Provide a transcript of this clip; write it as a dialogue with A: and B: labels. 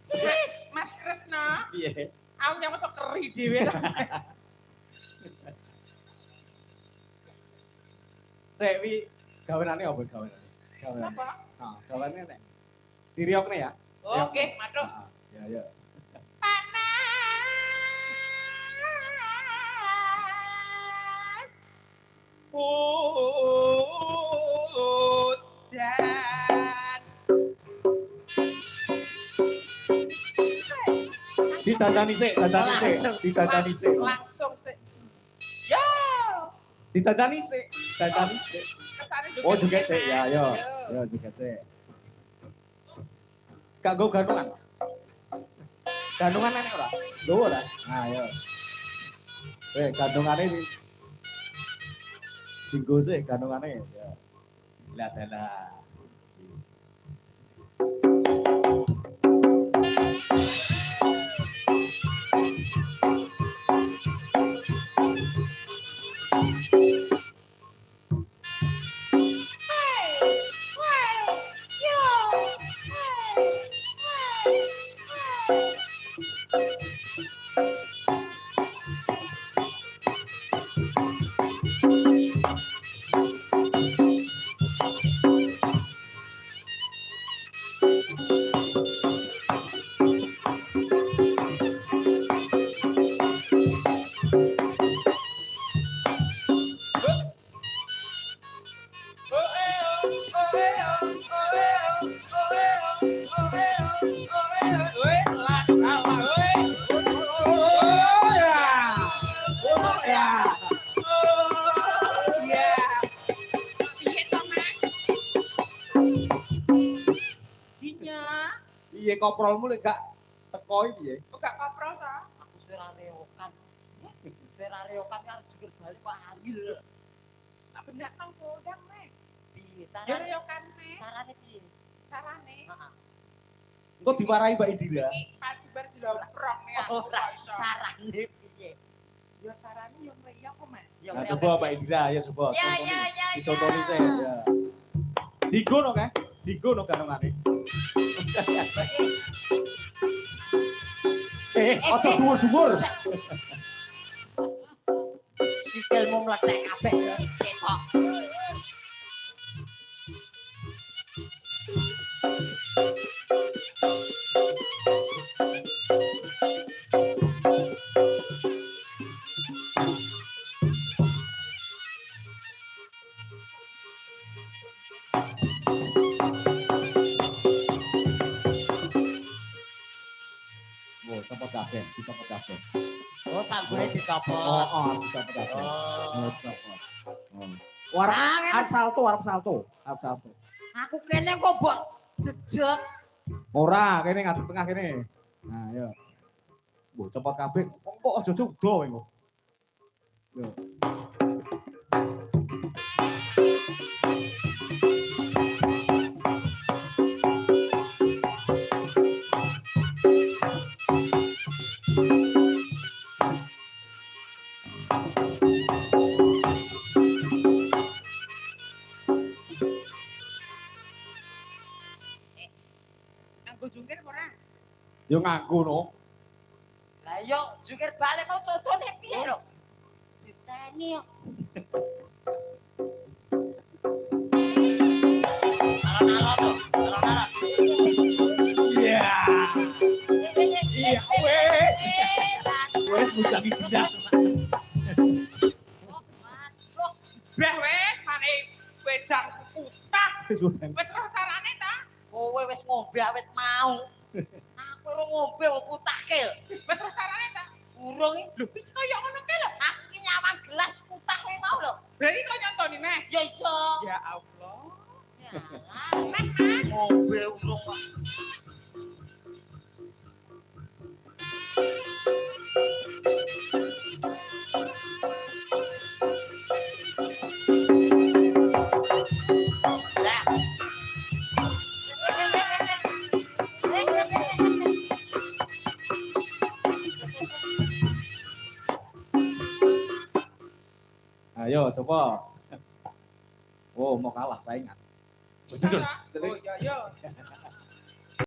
A: Cis.
B: Mas Kresna.
C: Piye?
B: Aku nyang masuk keri dhewe ta.
C: Sik wi gawenane apa gawenane? Gawenane.
B: Apa?
C: Nah, gawenane nek diriokne ya.
B: Oke, matuk.
C: Ya ya.
B: Panas. Udan.
C: Ditandani sik, dandani sik. Ditandani sik.
B: Langsung sik. Yo.
C: Ditandani sik, dandani sik.
B: Kesane juga.
C: Oh, joget sik. Ya, yo. Yo joget sik. Gak go ganungan. Ganungan enek ora? Nggowo ora? Nah, yo. Ganungane iki. Dinggo sik ganungane. Ya. Lah dalah. Piye koprolmu lek gak teko iki piye?
B: Kok gak koprol ta?
A: Aku serareokan. Serareokan kan jujur balik Pak Angil.
B: Tak benak nang kodang nek.
A: Piye
B: Ya
A: carane?
B: yo kan nek.
A: Carane piye?
B: Carane.
A: Heeh.
C: Engko diwarai Mbak Indira.
B: Iki padi bar jelorong nek aku
A: Ora
B: iso.
A: carane piye?
B: Yo carane yo mriyok kok Mas.
A: Ya
C: Nah, coba Mbak Indira, ya coba.
A: Ya ya ya.
C: Dicontoni sik ya. Digono kan? Digono ganungane. Aja dhuwur-dhuwur.
A: Sikilmu mlethek kabeh ketok.
C: Wo, cepet kabeh, cepet kabeh.
A: Oh, sanggune dicopot.
C: Oh, cepet kabeh.
A: Oh.
C: Cepet. Warap arep salto, arep salto, arep salto.
A: Aku kene kok mbok jejeg.
C: Ora, kene ngadep tengah kene. Nah, yo. Wo, cepet kabeh. Kok aja udo kowe kok. Yo.
B: Anggo jungkir ora?
C: Yo ngaku no.
A: Lah yo jungkir balik kok contone piye lho? Diteni yo. Alon-alon lho, alon-alon.
C: Iya. Iya, wes mujangi bidas.
B: Beh wis mane wedang utah. Wis roh carane ta?
A: Kowe wis ngombe awet mau. Aku ora ngombe kok kutahke.
B: Wis roh carane ta?
A: Urung lho iki kaya ngono ki lho. Aku ki nyawang gelas kutah kowe mau lho.
B: Berarti kok nyontoni neh?
A: Ya iso.
B: Ya Allah.
A: Yalah, Mas. Ngombe urung kok.
C: Ayo coba. Oh, mau kalah saingan.
B: Bisa ta? Oh iya yo.